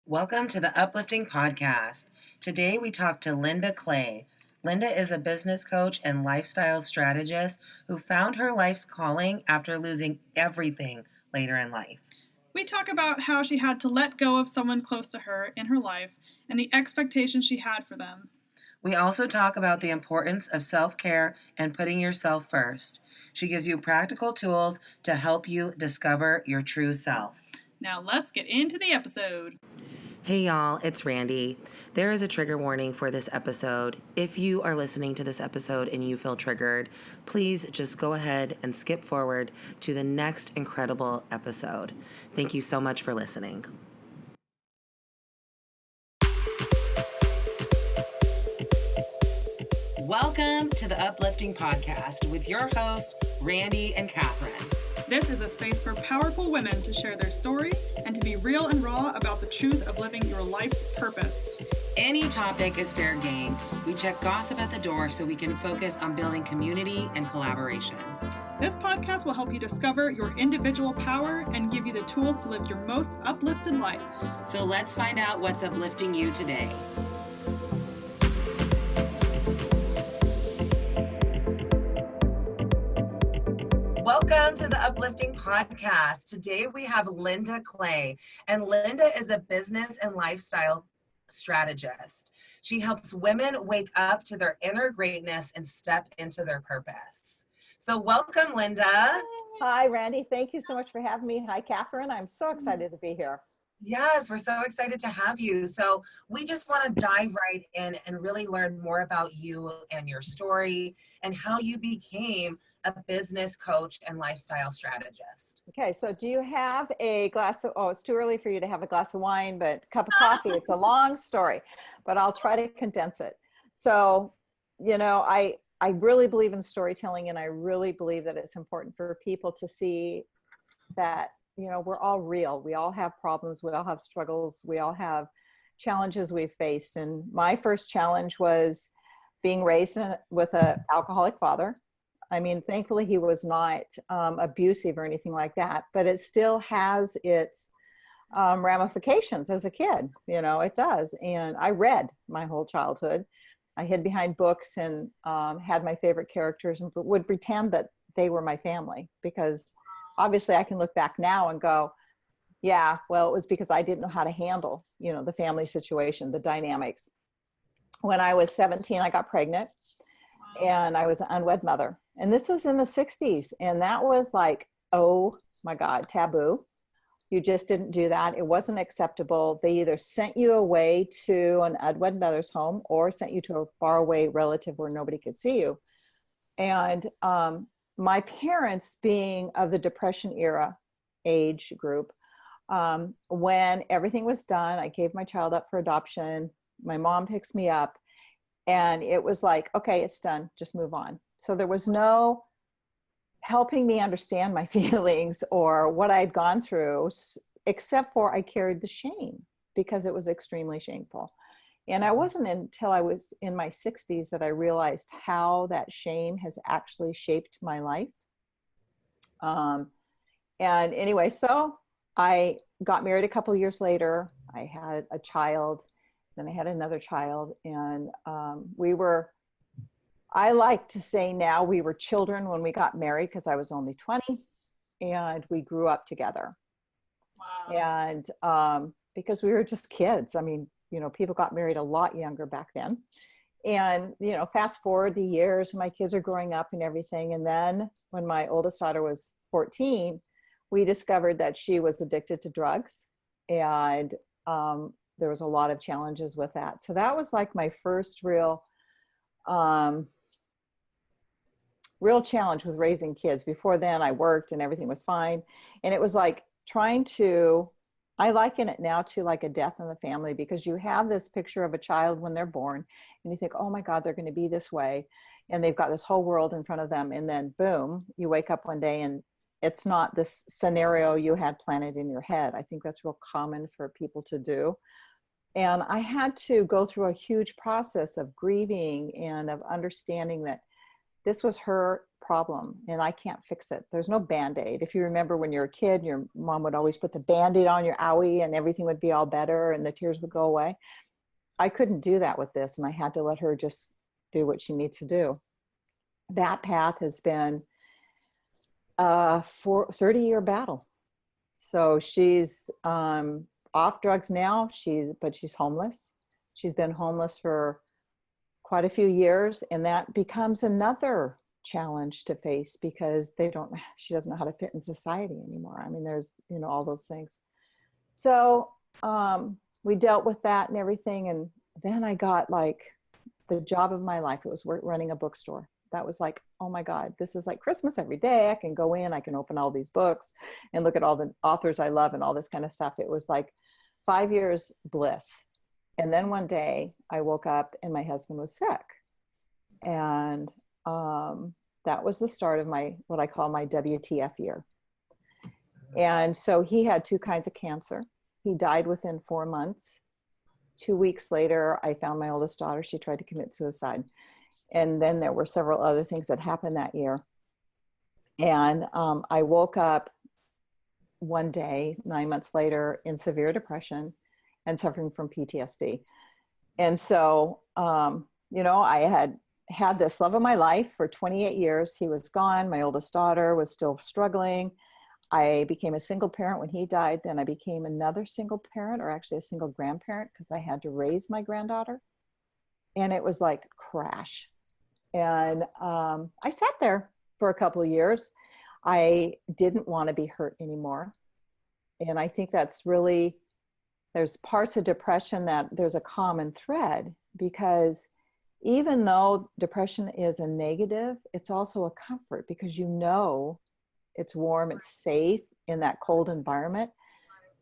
Welcome to the Uplifting Podcast. Today we talk to Linda Clay. Linda is a business coach and lifestyle strategist who found her life's calling after losing everything later in life. We talk about how she had to let go of someone close to her in her life and the expectations she had for them. We also talk about the importance of self-care and putting yourself first. She gives you practical tools to help you discover your true self. Now let's get into the episode. Hey y'all, it's Randy. There is a trigger warning for this episode. If you are listening to this episode and you feel triggered, please just go ahead and skip forward to the next incredible episode. Thank you so much for listening. Welcome to the Uplifting Podcast with your host, Randy and Catherine. This is a space for powerful women to share their story and to be real and raw about the truth of living your life's purpose. Any topic is fair game. We check gossip at the door so we can focus on building community and collaboration. This podcast will help you discover your individual power and give you the tools to live your most uplifted life. So let's find out what's uplifting you today. Welcome to the Uplifting Podcast. Today we have Linda Clay, and Linda is a business and lifestyle strategist. She helps women wake up to their inner greatness and step into their purpose. So welcome, Linda. Hi, Randy. Thank you so much for having me. Hi, Catherine. I'm so excited to be here. Yes, we're so excited to have you. So we just want to dive right in and really learn more about you and your story and how you became a business coach and lifestyle strategist. Okay, so do you have a glass of, it's too early for you to have a glass of wine, but a cup of coffee. It's a long story, but I'll try to condense it. So, I really believe in storytelling, and I really believe that it's important for people to see that we're all real. We all have problems. We all have struggles. We all have challenges we've faced. And my first challenge was being raised with an alcoholic father. I mean, thankfully, he was not abusive or anything like that, but it still has its ramifications as a kid. It does. And I read my whole childhood. I hid behind books and had my favorite characters and would pretend that they were my family, because obviously I can look back now and go, yeah, well, it was because I didn't know how to handle, the family situation, the dynamics. When I was 17, I got pregnant and I was an unwed mother. And this was in the 60s. And that was like, oh my God, taboo. You just didn't do that. It wasn't acceptable. They either sent you away to an unwed mother's home or sent you to a faraway relative where nobody could see you. And my parents, being of the Depression era age group, when everything was done, I gave my child up for adoption. My mom picks me up, and it was like, okay, it's done. Just move on. So there was no helping me understand my feelings or what I had gone through, except for I carried the shame because it was extremely shameful. And it wasn't until I was in my 60s that I realized how that shame has actually shaped my life. And anyway, so I got married a couple years later. I had a child, then I had another child, and I like to say now we were children when we got married because I was only 20, and we grew up together. Wow. And because we were just kids. I mean, people got married a lot younger back then. And, fast forward the years, my kids are growing up and everything. And then when my oldest daughter was 14, we discovered that she was addicted to drugs. And there was a lot of challenges with that. So that was like my first real challenge with raising kids. Before then, I worked and everything was fine. And it was like I liken it now to like a death in the family, because you have this picture of a child when they're born and you think, oh my God, they're going to be this way. And they've got this whole world in front of them. And then boom, you wake up one day and it's not this scenario you had planted in your head. I think that's real common for people to do. And I had to go through a huge process of grieving and of understanding that this was her problem and I can't fix it. There's no Band-Aid. If you remember when you're a kid, your mom would always put the Band-Aid on your owie and everything would be all better and the tears would go away. I couldn't do that with this, and I had to let her just do what she needs to do. That path has been a 30-year battle. So she's off drugs now, but she's homeless. She's been homeless for quite a few years, and that becomes another challenge to face because she doesn't know how to fit in society anymore. I mean, there's, all those things. So we dealt with that and everything. And then I got like the job of my life. It was running a bookstore. That was like, oh my God, this is like Christmas every day. I can go in, I can open all these books and look at all the authors I love and all this kind of stuff. It was like 5 years bliss. And then one day I woke up and my husband was sick. And that was the start of what I call my WTF year. And so he had 2 kinds of cancer. He died within 4 months. 2 weeks later, I found my oldest daughter. She tried to commit suicide. And then there were several other things that happened that year. And I woke up one day, 9 months later, in severe depression and suffering from PTSD. And so, I had this love of my life for 28 years. He was gone. My oldest daughter was still struggling. I became a single parent when he died. Then I became another single parent, or actually a single grandparent, because I had to raise my granddaughter. And it was like crash. And I sat there for a couple of years. I didn't want to be hurt anymore. And I think that's really, there's parts of depression that there's a common thread, because even though depression is a negative, it's also a comfort because it's warm, it's safe in that cold environment.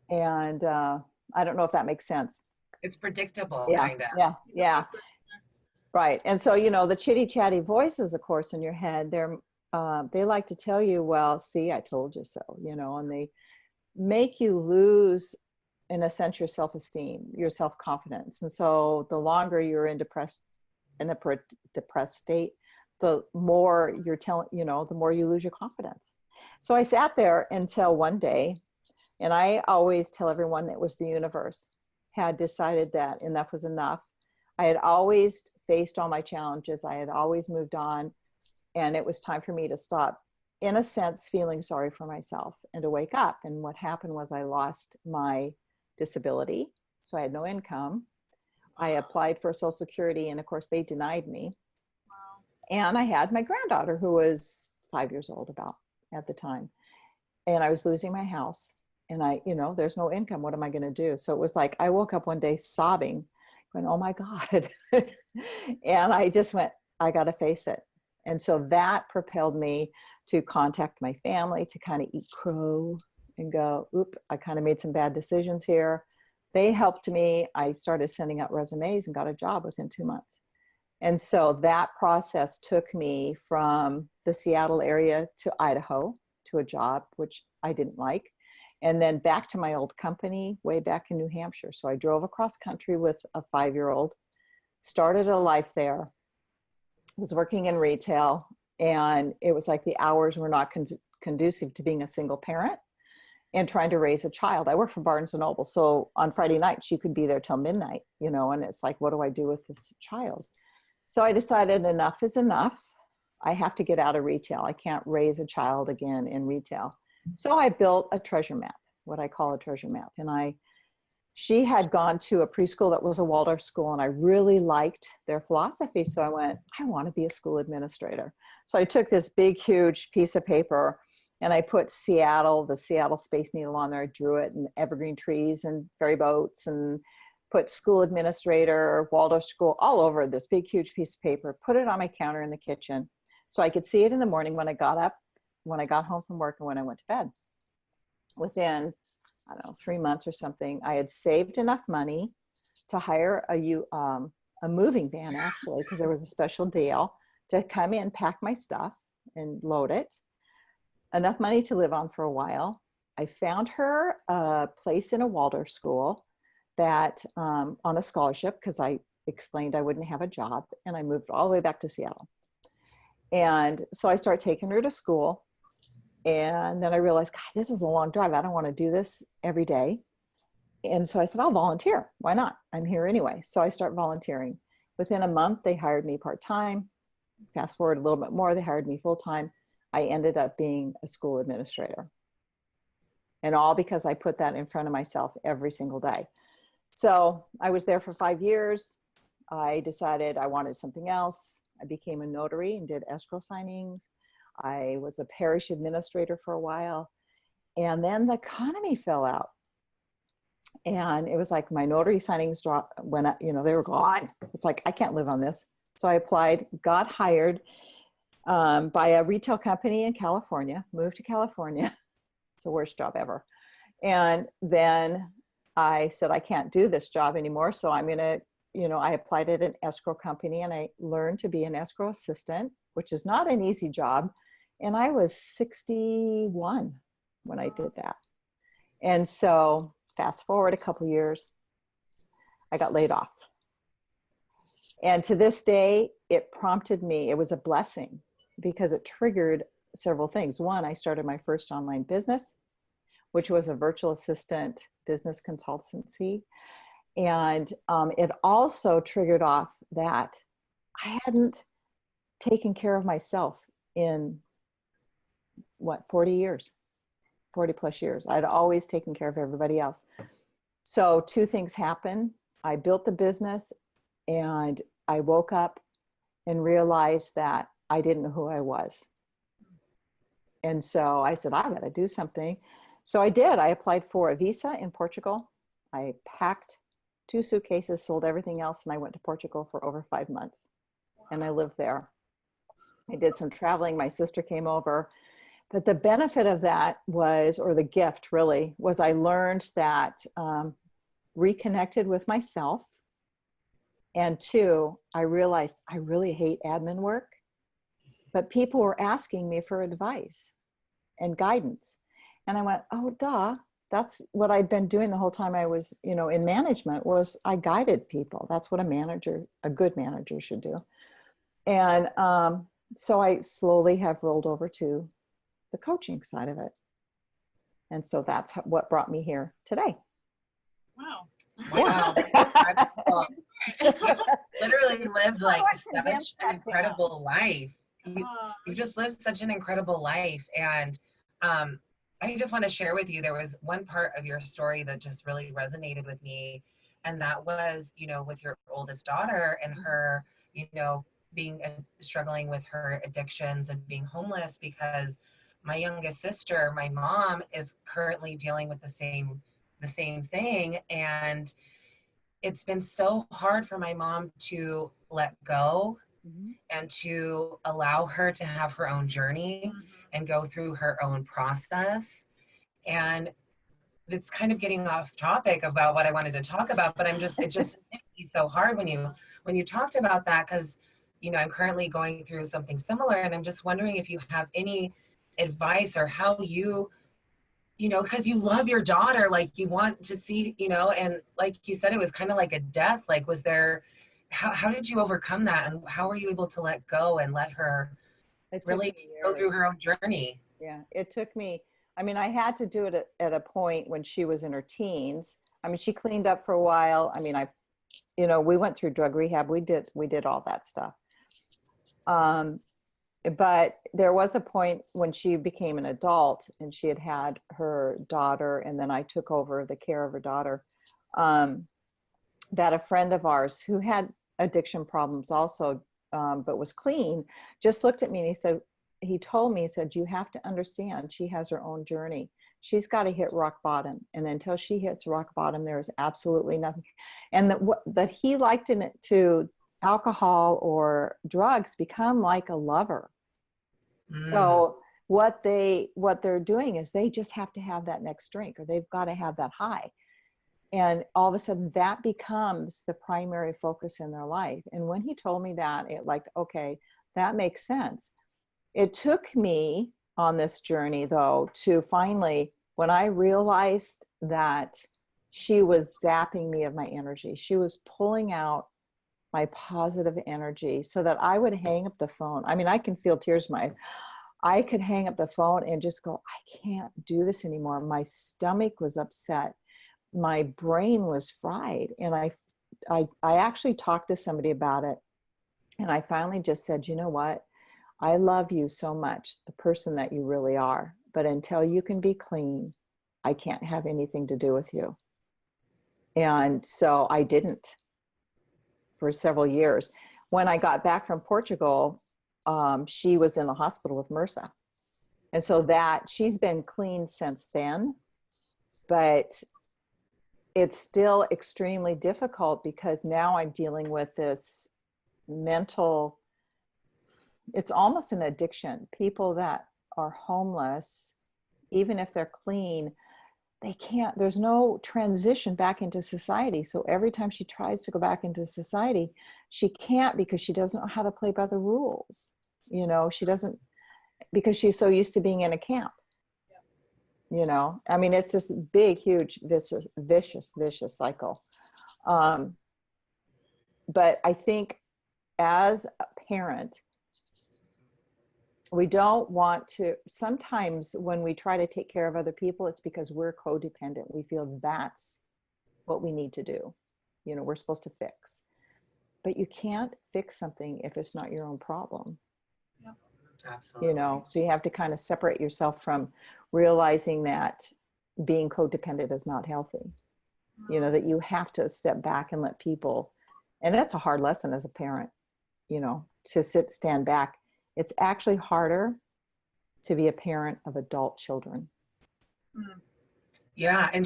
And I don't know if that makes sense. It's predictable, Yeah, kind of. yeah. Right. And so, the chitty chatty voices, of course, in your head, they like to tell you, well, see, I told you so, and they make you lose, in a sense, your self-esteem, your self-confidence. And so the longer you're in a depressed state, the more the more you lose your confidence. So I sat there until one day, and I always tell everyone it was the universe had decided that enough was enough. I had always faced all my challenges. I had always moved on, and it was time for me to stop, in a sense, feeling sorry for myself and to wake up. And what happened was I lost my disability. So I had no income. I applied for Social Security, and of course they denied me. And I had my granddaughter, who was 5 years old about at the time. And I was losing my house, and there's no income. What am I going to do? So it was like, I woke up one day sobbing, going, oh my God. And I just went, I got to face it. And so that propelled me to contact my family, to kind of eat crow and go, oop, I kind of made some bad decisions here. They helped me. I started sending out resumes and got a job within 2 months. And so that process took me from the Seattle area to Idaho to a job, which I didn't like. And then back to my old company way back in New Hampshire. So I drove across country with a 5-year-old, started a life there, was working in retail, and it was like the hours were not conducive to being a single parent and trying to raise a child. I work for Barnes & Noble. So on Friday night, she could be there till midnight, and it's like, what do I do with this child? So I decided enough is enough. I have to get out of retail. I can't raise a child again in retail. So I built a treasure map, what I call a treasure map. And she had gone to a preschool that was a Waldorf school, and I really liked their philosophy. So I went, I want to be a school administrator. So I took this big, huge piece of paper, and I put the Seattle Space Needle on there. I drew it, and evergreen trees and ferry boats, and put school administrator, Waldorf school, all over this big, huge piece of paper, put it on my counter in the kitchen so I could see it in the morning when I got up, when I got home from work, and when I went to bed. Within, 3 months or something, I had saved enough money to hire a moving van, actually, because there was a special deal, to come in, pack my stuff, and load it. Enough money to live on for a while. I found her a place in a Waldorf school that on a scholarship, because I explained I wouldn't have a job, and I moved all the way back to Seattle. And so I start taking her to school. And then I realized, God, this is a long drive. I don't want to do this every day. And so I said, I'll volunteer. Why not? I'm here anyway. So I start volunteering. Within a month, they hired me part-time. Fast forward a little bit more, they hired me full-time. I ended up being a school administrator. And all because I put that in front of myself every single day. So I was there for 5 years. I decided I wanted something else. I became a notary and did escrow signings. I was a parish administrator for a while. And then the economy fell out. And it was like my notary signings went up, they were gone. It's like, I can't live on this. So I applied, got hired by a retail company in California, moved to California. It's the worst job ever. And then I said, I can't do this job anymore. So I'm going to, I applied at an escrow company and I learned to be an escrow assistant, which is not an easy job. And I was 61 when I did that. And so fast forward a couple years, I got laid off. And to this day, it prompted me, it was a blessing because it triggered several things. One, I started my first online business, which was a virtual assistant business consultancy. And it also triggered off that I hadn't taken care of myself in 40 years, 40 plus years. I'd always taken care of everybody else. So two things happened. I built the business and I woke up and realized that I didn't know who I was. And so I said, I got to do something. So I did. I applied for a visa in Portugal. I packed 2 suitcases, sold everything else, and I went to Portugal for over 5 months. And I lived there. I did some traveling. My sister came over. But the benefit of that was, or the gift really, was I learned that reconnected with myself. And 2, I realized I really hate admin work, but people were asking me for advice and guidance. And I went, oh, duh. That's what I'd been doing the whole time I was, in management, was I guided people. That's what a good manager should do. And so I slowly have rolled over to the coaching side of it. And so that's what brought me here today. Wow. Wow. Literally lived like such an incredible life. You've just lived such an incredible life. And I just want to share with you, there was one part of your story that just really resonated with me. And that was, with your oldest daughter and her, being struggling with her addictions and being homeless, because my youngest sister, my mom, is currently dealing with the same thing. And it's been so hard for my mom to let go and to allow her to have her own journey and go through her own process. And it's kind of getting off topic about what I wanted to talk about, but it just hit me so hard when you talked about that, because I'm currently going through something similar, and I'm just wondering if you have any advice or how you because you love your daughter, like you want to see, and like you said, it was kind of like a death. Like, was there, how did you overcome that? And how were you able to let go and let her really go through her own journey? Yeah, it took me, I had to do it at a point when she was in her teens. She cleaned up for a while. We went through drug rehab. We did all that stuff. But there was a point when she became an adult and she had her daughter, and then I took over the care of her daughter, that a friend of ours who had addiction problems also, but was clean, just looked at me and he told me, you have to understand, she has her own journey. She's got to hit rock bottom. And until she hits rock bottom, there is absolutely nothing. And that he likened it to alcohol or drugs become like a lover. So what they're doing is they just have to have that next drink, or they've got to have that high. And all of a sudden that becomes the primary focus in their life. And when he told me that, okay, that makes sense. It took me on this journey though, to finally, when I realized that she was zapping me of my energy, she was pulling out my positive energy, so that I would hang up the phone. I mean, I can feel tears. I could hang up the phone and just go, I can't do this anymore. My stomach was upset. My brain was fried. And I actually talked to somebody about it. And I finally just said, you know what? I love you so much, the person that you really are. But until you can be clean, I can't have anything to do with you. And so I didn't for several years. When I got back from Portugal, she was in the hospital with MRSA. And so that she's been clean since then, but it's still extremely difficult because now I'm dealing with this mental, it's almost an addiction. People that are homeless, even if they're clean, they can't, there's no transition back into society. So every time she tries to go back into society, she can't because she doesn't know how to play by the rules. You know, she doesn't, because she's so used to being in a camp. You know, I mean, it's this big, huge, vicious cycle. But I think as a parent, we don't want to, sometimes when we try to take care of other people, it's because we're codependent. We feel that's what we need to do. You know, we're supposed to fix. But you can't fix something if it's not your own problem. Yeah, absolutely. You know, so you have to kind of separate yourself from realizing that being codependent is not healthy. You know, that you have to step back and let people, and that's a hard lesson as a parent, you know, to stand back. It's actually harder to be a parent of adult children. Yeah, and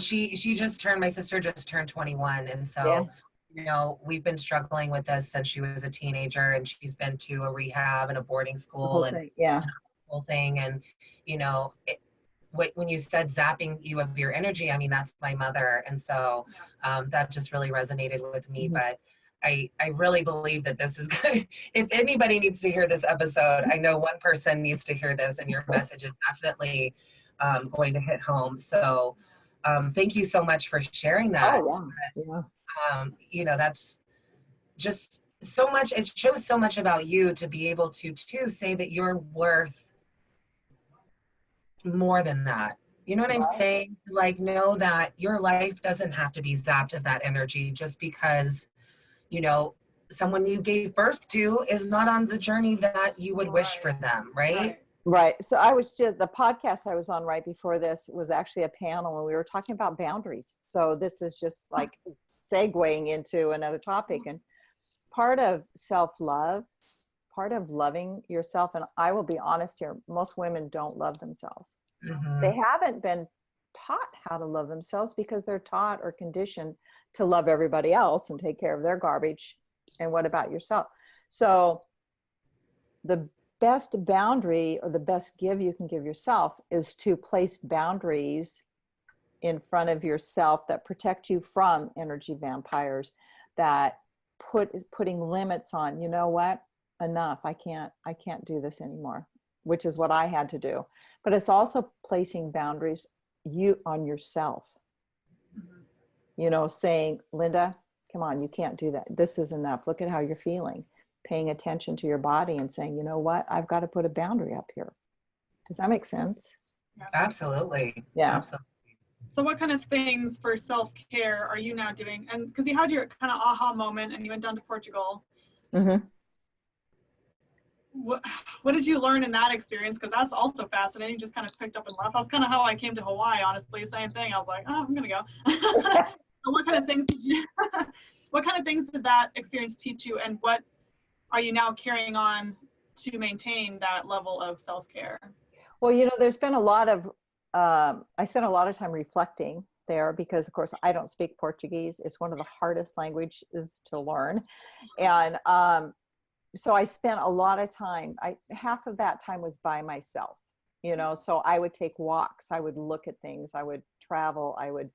my sister just turned 21, and so you know, we've been struggling with this since she was a teenager, and she's been to a rehab and a boarding school and the whole thing. And you know, when you said zapping you of your energy, I mean, that's my mother, and so that just really resonated with me. But I really believe that this is good. If anybody needs to hear this episode, I know one person needs to hear this, and your message is definitely going to hit home. So thank you so much for sharing that. You know, that's just so much. It shows so much about you to be able to say that you're worth more than that. You know what I'm saying? Like, know that your life doesn't have to be zapped of that energy just because, you know, someone you gave birth to is not on the journey that you would wish for them, right? Right. So I was just, the podcast I was on right before this was actually a panel and we were talking about boundaries. So this is just like segueing into another topic. And part of self-love, part of loving yourself, and I will be honest here, most women don't love themselves. They haven't been taught how to love themselves because they're taught or conditioned to love everybody else and take care of their garbage. And what about yourself? So the best boundary or the best give you can give yourself is to place boundaries in front of yourself that protect you from energy vampires, that putting limits on, you know what, enough, I can't do this anymore, which is what I had to do. But it's also placing boundaries on yourself. You know, saying, Linda, come on, you can't do that. This is enough. Look at how you're feeling. Paying attention to your body and saying, you know what, I've got to put a boundary up here. Does that make sense? Absolutely. Yeah. Absolutely. So what kind of things for self-care are you now doing? And because you had your kind of aha moment and you went down to Portugal. What did you learn in that experience? Because that's also fascinating. Just kind of picked up and left. That's kind of how I came to Hawaii, honestly. Same thing. I was like, oh, I'm going to go. So what kind of things what kind of things did that experience teach you? And what are you now carrying on to maintain that level of self-care? Well, you know, there's been a lot of, I spent a lot of time reflecting there because, of course, I don't speak Portuguese. It's one of the hardest languages to learn. And so I spent a lot of time, half of that time was by myself, you know, so I would take walks, I would look at things, I would travel, I would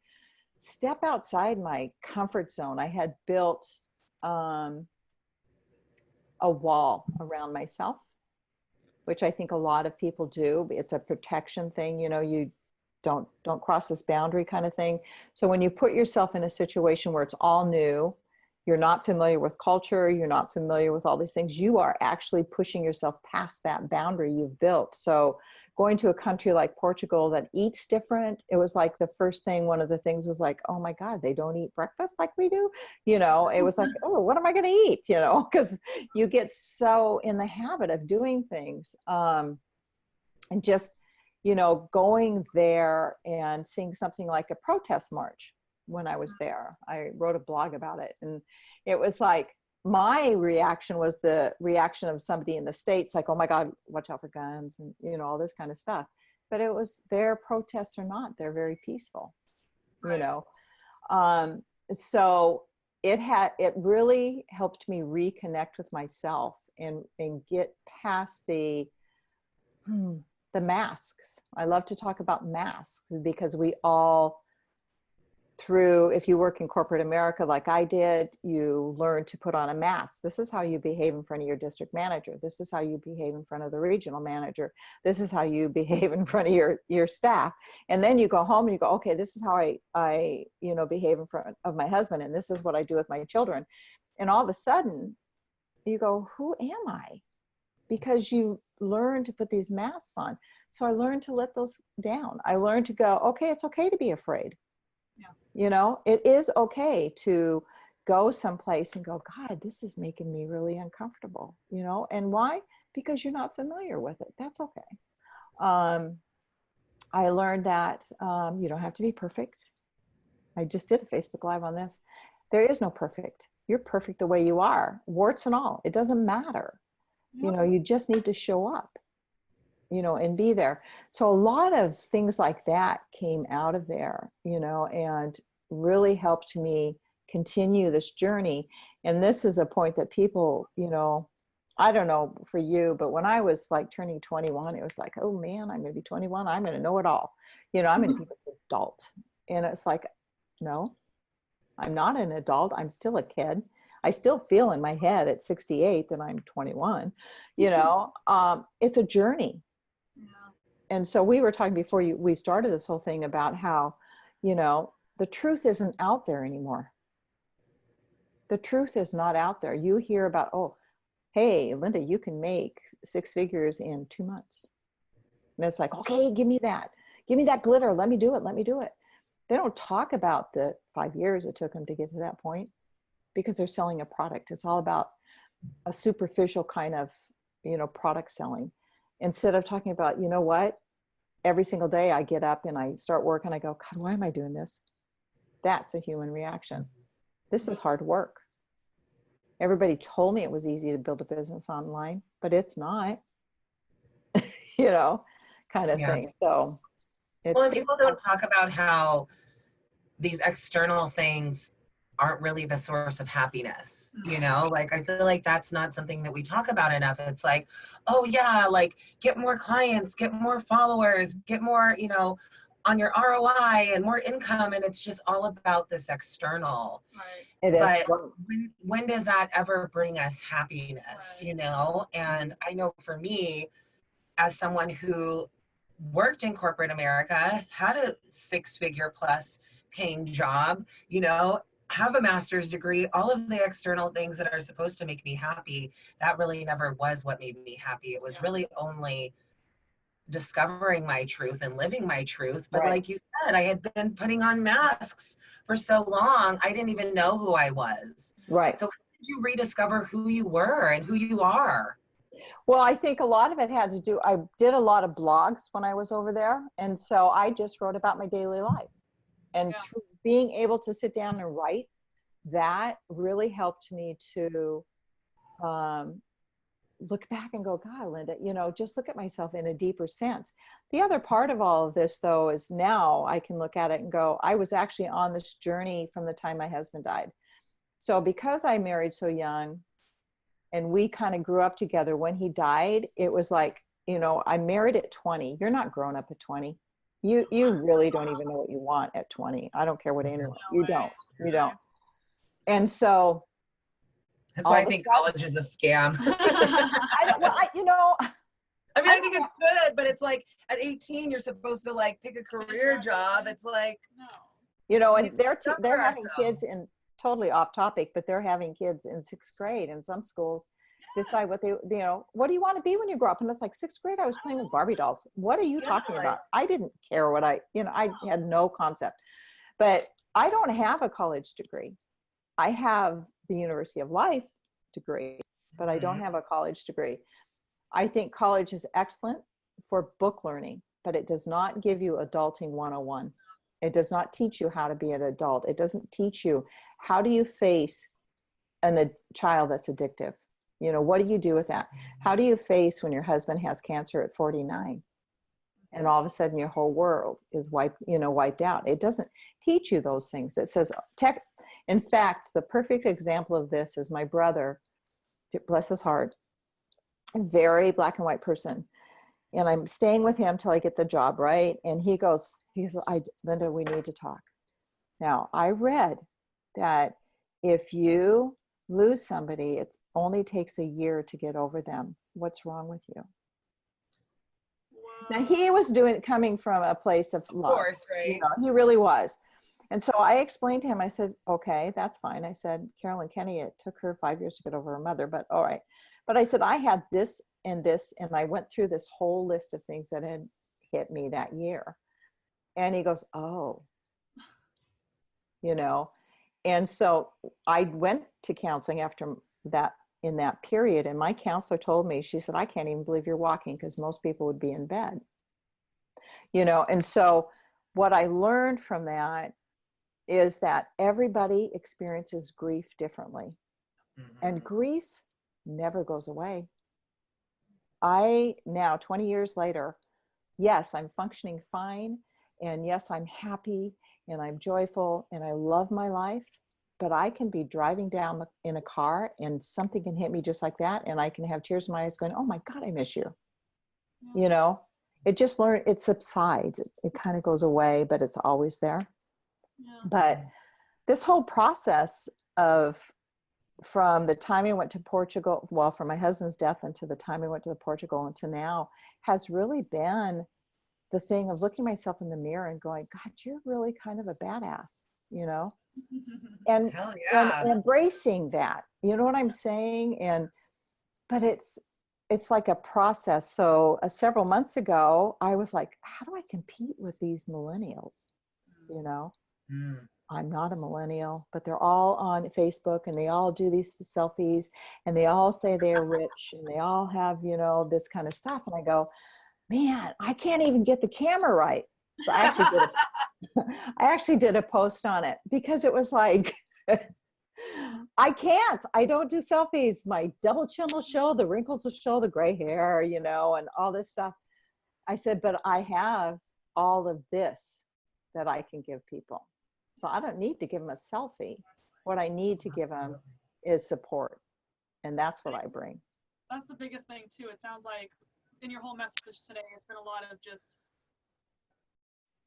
step outside my comfort zone. I had built a wall around myself, which I think a lot of people do. It's a protection thing, you know, you don't cross this boundary kind of thing. So when you put yourself in a situation where it's all new you're not familiar with culture, you're not familiar with all these things, you are actually pushing yourself past that boundary you've built. So going to a country like Portugal that eats different, it was like the first thing, one of the things was like, oh my God, they don't eat breakfast like we do. You know, it was like, oh, what am I going to eat? You know, because you get so in the habit of doing things. And just, you know, going there and seeing something like a protest march when I was there. I wrote a blog about it. And it was like, my reaction was the reaction of somebody in the States, like, oh my God, watch out for guns and, you know, all this kind of stuff. But it was their protests or not, they're very peaceful, you know? So it really helped me reconnect with myself and get past the masks. I love to talk about masks because we all, if you work in corporate America like I did, you learn to put on a mask. This is how you behave in front of your district manager. This is how you behave in front of the regional manager. This is how you behave in front of your staff. And then you go home and you go, okay, this is how I you know, behave in front of my husband, and this is what I do with my children. And all of a sudden you go, who am I? Because you learn to put these masks on. So I learned to let those down. I learned to go, okay, it's okay to be afraid. Yeah. You know, it is okay to go someplace and go, God, this is making me really uncomfortable, you know, and why? Because you're not familiar with it. That's okay. I learned that you don't have to be perfect. I just did a Facebook Live on this. There is no perfect. You're perfect the way you are, warts and all. It doesn't matter. Yep. You know, you just need to show up, you know, and be there. So a lot of things like that came out of there, you know, and really helped me continue this journey. And this is a point that people, you know, I don't know for you, but when I was like turning 21, it was like, oh man, I'm going to be 21. I'm going to know it all. You know, I'm going to be an adult. And it's like, no, I'm not an adult. I'm still a kid. I still feel in my head at 68 that I'm 21, you know, it's a journey. Yeah. And so we were talking before we started this whole thing about how, you know, the truth isn't out there anymore. The truth is not out there. You hear about, oh, hey, Linda, you can make 6 figures in 2 months. And it's like, okay, give me that glitter. Let me do it. Let me do it. They don't talk about the 5 years it took them to get to that point because they're selling a product. It's all about a superficial kind of, you know, product selling. Instead of talking about, you know what, every single day I get up and I start work and I go, God, why am I doing this? That's a human reaction. This is hard work. Everybody told me it was easy to build a business online, but it's not, you know, kind of thing. So well, and people don't talk about how these external things aren't really the source of happiness, you know, like I feel like that's not something that we talk about enough. It's like, oh yeah, like get more clients, get more followers, get more, you know, on your ROI and more income, and it's just all about this external. Right. It is. But when does that ever bring us happiness, Right. you know? And I know for me, as someone who worked in corporate America, had a 6-figure plus paying job, you know, have a master's degree, all of the external things that are supposed to make me happy, that really never was what made me happy. It was really only discovering my truth and living my truth. But like you said, I had been putting on masks for so long, I didn't even know who I was. Right. So how did you rediscover who you were and who you are? Well, I think a lot of it had to do, I did a lot of blogs when I was over there. And so I just wrote about my daily life. And being able to sit down and write, that really helped me to look back and go, God, Linda, you know, just look at myself in a deeper sense. The other part of all of this, though, is now I can look at it and go, I was actually on this journey from the time my husband died. So because I married so young and we kind of grew up together, when he died, it was like, you know, I married at 20. You're not grown up at 20. You really don't even know what you want at 20. I don't care what age you don't. And so that's why I think college is a scam. You know, I mean, I think it's good, but it's like at 18, you're supposed to like pick a career job. It's like, you know, and they're having kids totally off topic, but they're having kids in 6th grade in some schools decide what they, what do you want to be when you grow up? And it's like 6th grade, I was playing with Barbie dolls. What are you talking about? I didn't care what I had no concept. But I don't have a college degree. I have the University of Life degree, but I don't have a college degree. I think college is excellent for book learning, but it does not give you adulting 101. It does not teach you how to be an adult. It doesn't teach you how do you face a child that's addictive. What do you do with that? How do you face when your husband has cancer at 49 and all of a sudden your whole world is wiped out? It doesn't teach you those things. It says in fact, the perfect example of this is my brother, bless his heart, a very black and white person. And I'm staying with him till I get the job, right? And he goes, Linda, we need to talk. Now, I read that if you lose somebody, it only takes a year to get over them. What's wrong with you? Now, he was coming from a place of love. Of course, right? He really was. And so I explained to him, I said, okay, that's fine. I said, Carolyn Kenny, it took her 5 years to get over her mother, but all right. But I said, I had this, and I went through this whole list of things that had hit me that year. And he goes, oh, and so I went to counseling after that, in that period. And my counselor told me, she said, I can't even believe you're walking, because most people would be in bed, and so what I learned from that is that everybody experiences grief differently. And grief never goes away. Now 20 years later, yes, I'm functioning fine. And yes, I'm happy and I'm joyful and I love my life, but I can be driving down in a car and something can hit me just like that. And I can have tears in my eyes going, oh my God, I miss you. It subsides. It kind of goes away, but it's always there. Yeah. But this whole process from the time I went to Portugal, from my husband's death until the time I went to Portugal until now, has really been the thing of looking myself in the mirror and going, God, you're really kind of a badass, and, Hell yeah. and embracing that, you know what I'm saying? But it's like a process. So several months ago, I was like, how do I compete with these millennials? I'm not a millennial, but they're all on Facebook and they all do these selfies and they all say they're rich and they all have, this kind of stuff. And I go, man, I can't even get the camera right. So I actually did a post on it because it was like, I don't do selfies. My double chin will show, the wrinkles will show, the gray hair, and all this stuff. I said, but I have all of this that I can give people. So I don't need to give them a selfie. What I need to give them is support. And that's what I bring. That's the biggest thing too. It sounds like in your whole message today, it's been a lot of just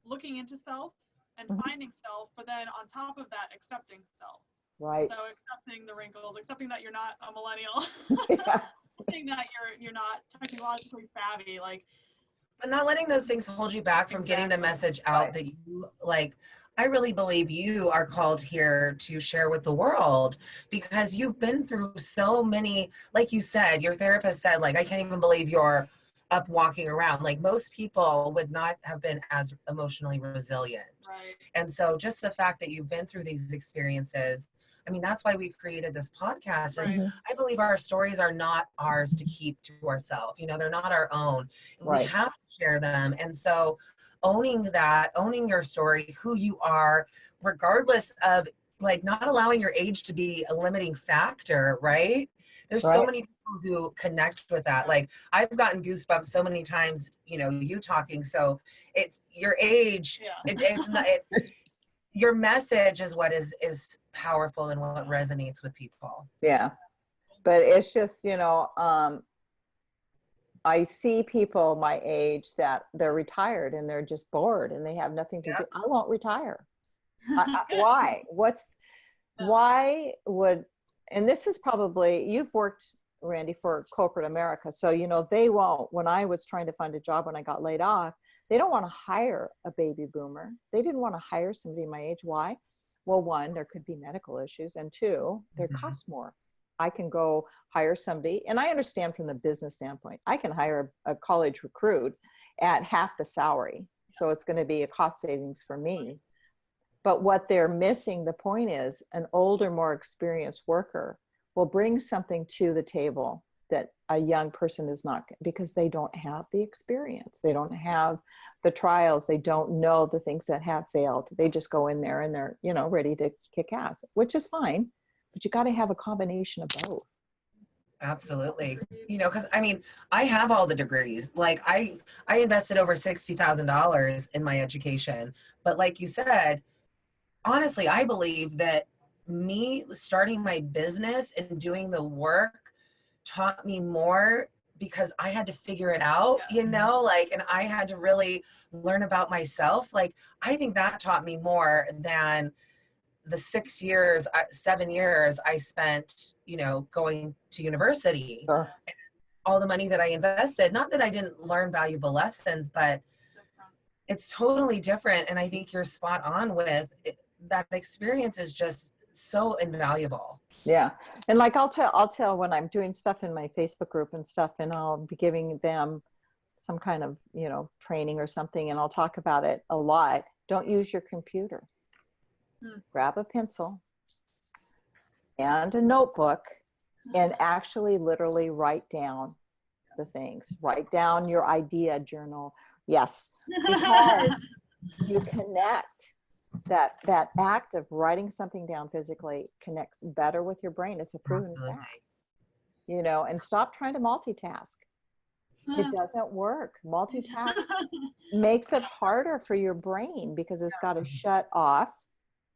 looking into self and finding self, but then on top of that, accepting self. Right. So accepting the wrinkles, accepting that you're not a millennial, Yeah. accepting that you're not technologically savvy, but not letting those things hold you back from getting the message out that you I really believe you are called here to share with the world, because you've been through so many, like you said, your therapist said, I can't even believe you're up walking around. Most people would not have been as emotionally resilient. Right. And so just the fact that you've been through these experiences, that's why we created this podcast. Right. I believe our stories are not ours to keep to ourselves. They're not our own. Right. We have to share them. And so owning your story, who you are, regardless of not allowing your age to be a limiting factor, right? There's so many people who connect with that. I've gotten goosebumps so many times, you talking. So it's your age. Yeah. It's not, your message is what is powerful and what resonates with people. Yeah. But it's just, I see people my age that they're retired and they're just bored and they have nothing to do. I won't retire. Why? Why would, and this is probably, you've worked, Randy, for corporate America. So, they won't, when I was trying to find a job when I got laid off, they don't want to hire a baby boomer. They didn't want to hire somebody my age. Why? Well, one, there could be medical issues, and two, they cost more. I can go hire somebody, and I understand from the business standpoint, I can hire a college recruit at half the salary. So it's going to be a cost savings for me. But what they're missing, the point is, an older, more experienced worker will bring something to the table that a young person is not, because they don't have the experience. They don't have the trials. They don't know the things that have failed. They just go in there and they're, you know, ready to kick ass, which is fine. But you got to have a combination of both. Absolutely. You know, because I mean, I have all the degrees. Like I invested over $60,000 in my education. But like you said, honestly, I believe that me starting my business and doing the work taught me more, because I had to figure it out, you know, like, and I had to really learn about myself. Like, I think that taught me more than the 7 years I spent, you know, going to university. Sure. All the money that I invested, not that I didn't learn valuable lessons, but it's totally different. And I think you're spot on with it. That experience is just so invaluable. Yeah. And like, I'll tell when I'm doing stuff in my Facebook group and stuff, and I'll be giving them some kind of, you know, training or something, and I'll talk about it a lot. Don't use your computer. Grab a pencil and a notebook and actually literally write down the things. Write down your idea journal. Yes. Because you connect. That act of writing something down physically connects better with your brain. It's a proven fact. You know, and stop trying to multitask. It doesn't work. Multitask makes it harder for your brain, because it's got to shut off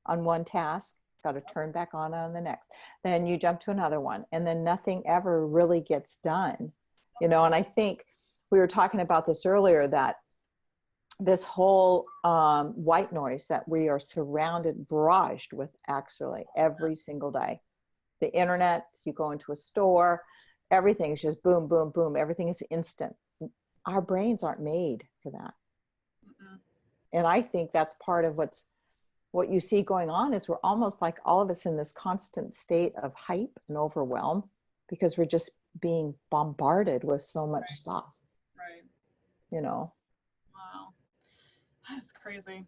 on one task, got to turn back on the next. Then you jump to another one, and then nothing ever really gets done. You know, and I think we were talking about this earlier, that this whole white noise that we are surrounded, barraged with actually every single day. The internet, you go into a store, everything is just boom, boom, boom. Everything is instant. Our brains aren't made for that. And I think that's part of what you see going on, is we're almost like all of us in this constant state of hype and overwhelm, because we're just being bombarded with so much stuff. Right. You know. Wow. That's crazy.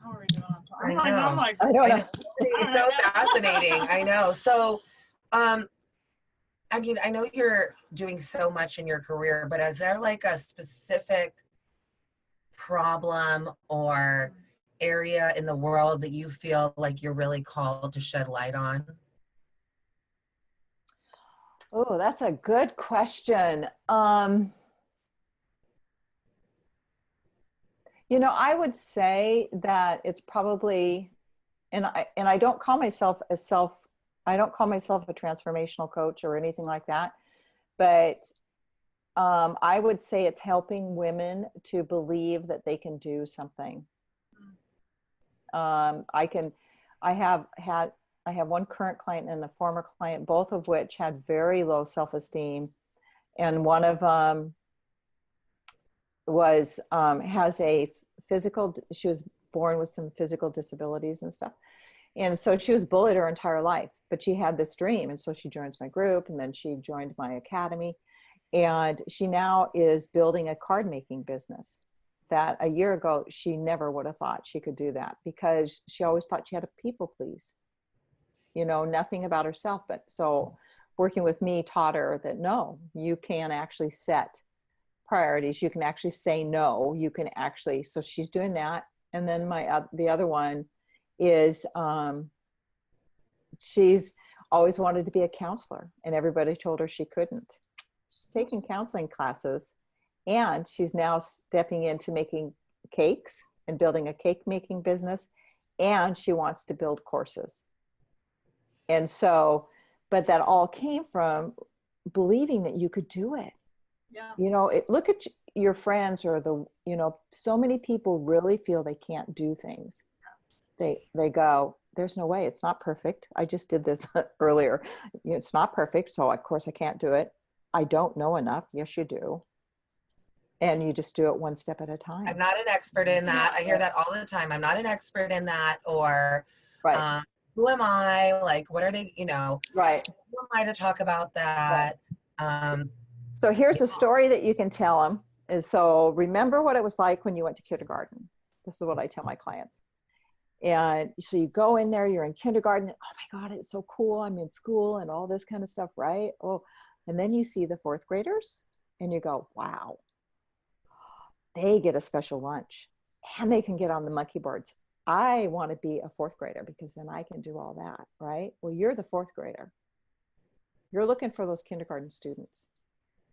How are we doing on time? I know. I'm like, I don't know. It's so fascinating. I know. So, I mean, I know you're doing so much in your career, but is there like a specific problem or area in the world that you feel like you're really called to shed light on? Oh, that's a good question. You know, I would say that it's probably, and I don't call myself a transformational coach or anything like that, but I would say it's helping women to believe that they can do something. I have one current client and a former client, both of which had very low self-esteem, and one of them she was born with some physical disabilities and stuff. And so she was bullied her entire life, but she had this dream. And so she joins my group, and then she joined my academy. And she now is building a card making business that a year ago, she never would have thought she could do that, because she always thought she had to people please, you know, nothing about herself. But so working with me taught her that, no, you can actually set priorities. You can actually say no. You can actually, so she's doing that. And then the other one is, she's always wanted to be a counselor, and everybody told her she couldn't. She's taking counseling classes, and she's now stepping into making cakes and building a cake making business, and she wants to build courses. And so, but that all came from believing that you could do it. yeah. You know, look at your friends, or you know, so many people really feel they can't do things. They go, there's no way, it's not perfect. I just did this earlier. It's not perfect, so of course I can't do it. I don't know enough. Yes, you do. And you just do it one step at a time. I'm not an expert in that. I hear that all the time. I'm not an expert in that, or Right. Who am I? Like, what are they, you know, Right. who am I to talk about that? So here's a story that you can tell them is, so remember what it was like when you went to kindergarten. This is what I tell my clients. And so you go in there, you're in kindergarten. Oh my God, it's so cool. I'm in school and all this kind of stuff, right? Oh, and then you see the fourth graders and you go, wow, they get a special lunch and they can get on the monkey boards. I want to be a fourth grader because then I can do all that, right? Well, you're the fourth grader. You're looking for those kindergarten students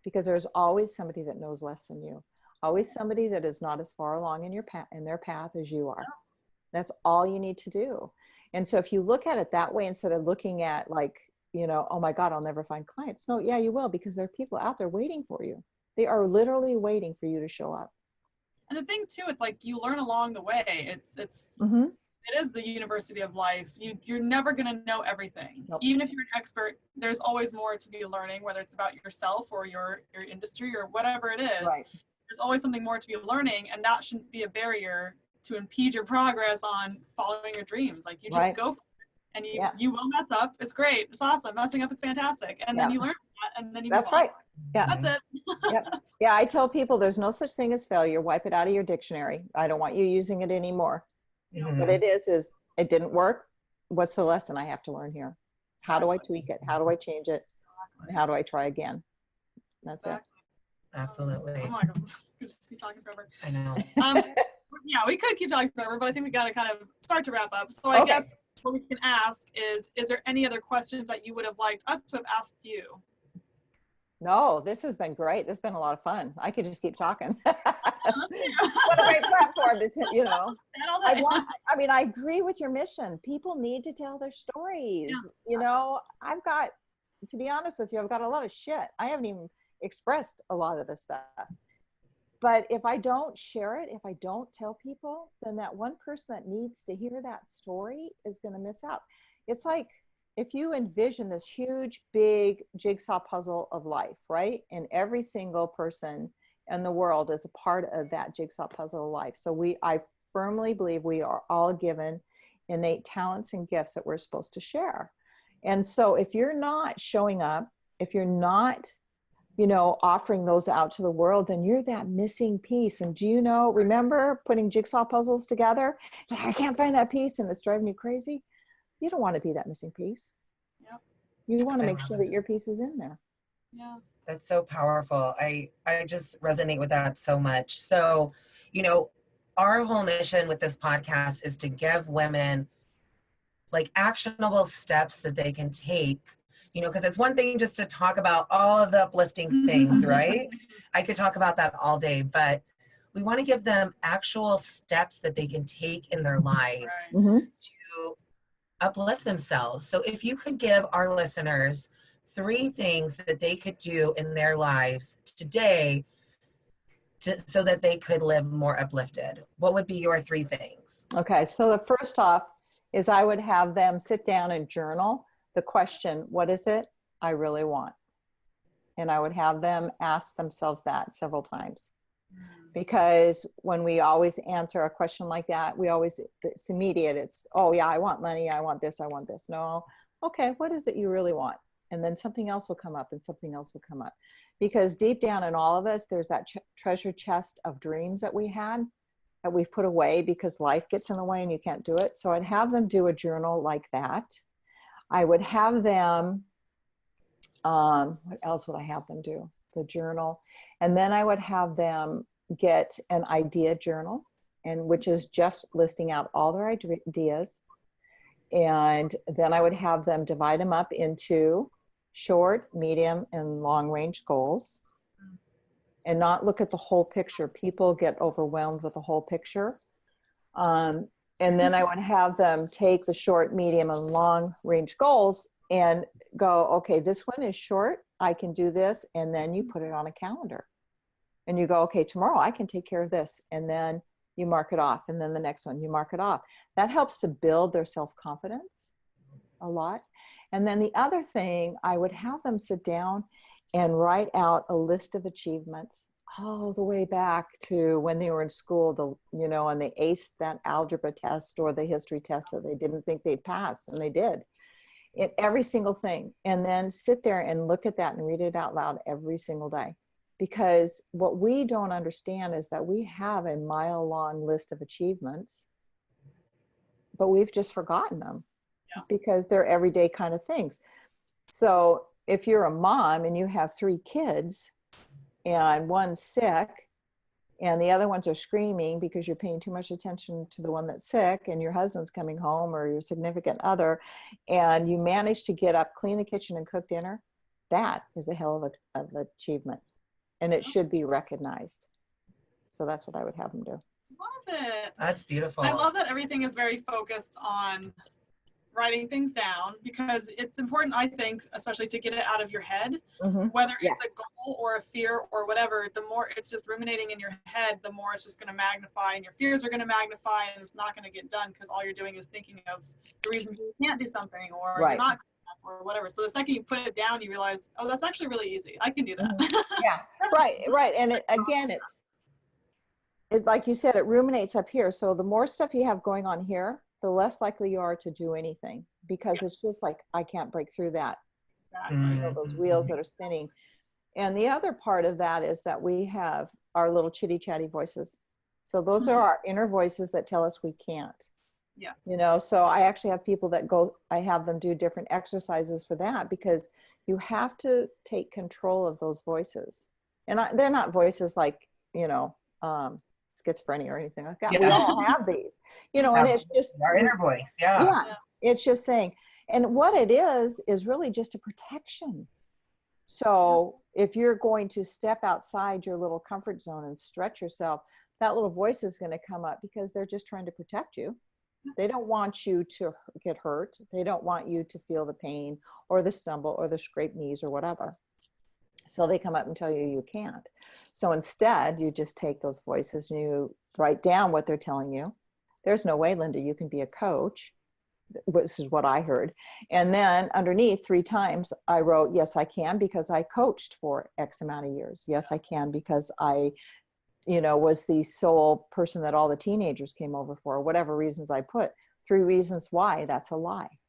because there's always somebody that knows less than you, always somebody that is not as far along in their path as you are. That's all you need to do. And so if you look at it that way, instead of looking at like, you know, oh my God, I'll never find clients. No, yeah, you will, because there are people out there waiting for you. They are literally waiting for you to show up. And the thing too, it's like you learn along the way. It is the university of life. You're never going to know everything. Nope. Even if you're an expert, there's always more to be learning, whether it's about yourself or your industry or whatever it is. Right. There's always something more to be learning, and that shouldn't be a barrier to impede your progress on following your dreams. Like you just Right. go for it, and you will mess up. It's great. It's awesome. Messing up is fantastic. And then you learn from that, and then you That's move on. right. Yeah. That's it. Yep. Yeah, I tell people there's no such thing as failure. Wipe it out of your dictionary. I don't want you using it anymore. What it is it didn't work. What's the lesson I have to learn here? How do I tweak it? How do I change it? And how do I try again? That's it. Absolutely. Oh my God. We could just keep talking forever. I know. Yeah, we could keep talking forever, but I think we got to kind of start to wrap up. So I guess what we can ask is there any other questions that you would have liked us to have asked you? No, this has been great. This has been a lot of fun. I could just keep talking. What a great platform to, you know. I agree with your mission. People need to tell their stories. Yeah. You know, to be honest with you, I've got a lot of shit. I haven't even expressed a lot of this stuff. But if I don't share it, if I don't tell people, then that one person that needs to hear that story is going to miss out. It's like, if you envision this huge, big jigsaw puzzle of life, right? And every single person in the world is a part of that jigsaw puzzle of life. So I firmly believe we are all given innate talents and gifts that we're supposed to share. And so if you're not showing up, if you're not, you know, offering those out to the world, then you're that missing piece. And do you know, remember putting jigsaw puzzles together? I can't find that piece and it's driving you crazy. You don't want to be that missing piece. Yep. You want to make sure that your piece is in there. Yeah. That's so powerful. I just resonate with that so much. So, you know, our whole mission with this podcast is to give women like actionable steps that they can take, you know, because it's one thing just to talk about all of the uplifting things, right? I could talk about that all day, but we want to give them actual steps that they can take in their lives to uplift themselves. So if you could give our listeners 3 things that they could do in their lives today so that they could live more uplifted, what would be your 3 things? Okay, so the first off is I would have them sit down and journal the question, what is it I really want? And I would have them ask themselves that several times. Because when we always answer a question like that, it's immediate. It's, oh yeah, I want money. I want this. I want this. No. Okay. What is it you really want? And then something else will come up and something else will come up, because deep down in all of us, there's that treasure chest of dreams that we had that we've put away because life gets in the way and you can't do it. So I'd have them do a journal like that. I would have them, what else would I have them do? The journal. And then I would have them get an idea journal, and which is just listing out all their ideas. And then I would have them divide them up into short, medium, and long range goals, and not look at the whole picture. People get overwhelmed with the whole picture. And then I would have them take the short, medium, and long range goals and go, okay, this one is short. I can do this. And then you put it on a calendar. And you go, okay, tomorrow I can take care of this. And then you mark it off. And then the next one, you mark it off. That helps to build their self-confidence a lot. And then the other thing, I would have them sit down and write out a list of achievements. all the way back to when they were in school, and they aced that algebra test or the history test that they didn't think they'd pass, and they did. In every single thing. And then sit there and look at that and read it out loud every single day. Because what we don't understand is that we have a mile-long list of achievements, but we've just forgotten them because they're everyday kind of things. So if you're a mom and you have 3 kids and one's sick and the other ones are screaming because you're paying too much attention to the one that's sick, and your husband's coming home or your significant other, and you manage to get up, clean the kitchen and cook dinner, that is a hell of an achievement. And it should be recognized. So that's what I would have them do. Love it. That's beautiful. I love that everything is very focused on writing things down, because it's important, I think, especially to get it out of your head, whether it's a goal or a fear or whatever. The more it's just ruminating in your head, the more it's just going to magnify, and your fears are going to magnify, and it's not going to get done because all you're doing is thinking of the reasons you can't do something, or you're not good enough, or whatever. So the second you put it down, you realize, oh, that's actually really easy. I can do that. Yeah, right. And again, it's like you said, it ruminates up here. So the more stuff you have going on here, the less likely you are to do anything, because it's just like, I can't break through that. Those wheels that are spinning. And the other part of that is that we have our little chitty chatty voices. So those are our inner voices that tell us we can't. Yeah. So I actually have people that I have them do different exercises for that, because you have to take control of those voices. And they're not voices like, schizophrenia or anything like that. Yeah. We all have these, and it's just our inner voice. Yeah. It's just saying, and what it is really just a protection. So if you're going to step outside your little comfort zone and stretch yourself, that little voice is going to come up, because they're just trying to protect you. They don't want you to get hurt. They don't want you to feel the pain or the stumble or the scraped knees or whatever. So they come up and tell you you can't. So instead, you just take those voices and you write down what they're telling you. There's no way, Linda, you can be a coach. This is what I heard. And then underneath 3 times, I wrote, yes, I can, because I coached for X amount of years. Yes, I can, because I, was the sole person that all the teenagers came over for, or whatever reasons I put. 3 reasons why that's a lie.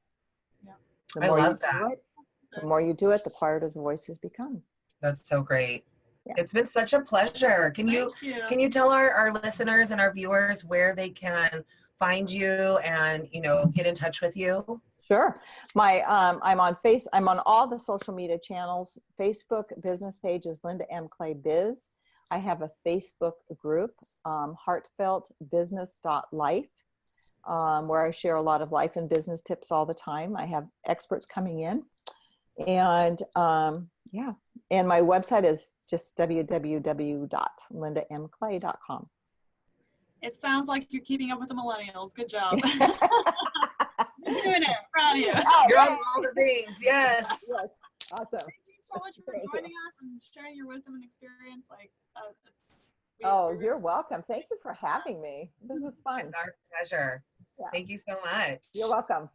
Yeah. I love that. The more you do it, the quieter the voices become. That's so great. Yeah. It's been such a pleasure. Can you tell our listeners and our viewers where they can find you and, get in touch with you? Sure. I'm on all the social media channels. Facebook business page is Linda M. Clay Biz. I have a Facebook group, heartfeltbusiness.life, where I share a lot of life and business tips all the time. I have experts coming in, and and my website is just www.lindamclay.com. It sounds like you're keeping up with the millennials. Good job. You're doing it. Proud of you. You're on all the things. Yes. Awesome. Thank you so much for joining us and sharing your wisdom and experience. You're welcome. Thank you for having me. This is fun. It's our pleasure. Yeah. Thank you so much. You're welcome.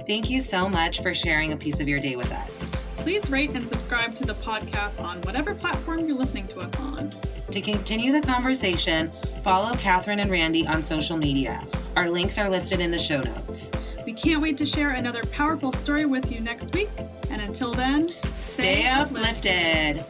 Thank you so much for sharing a piece of your day with us. Please rate and subscribe to the podcast on whatever platform you're listening to us on. To continue the conversation, follow Catherine and Randy on social media. Our links are listed in the show notes. We can't wait to share another powerful story with you next week. And until then, stay uplifted.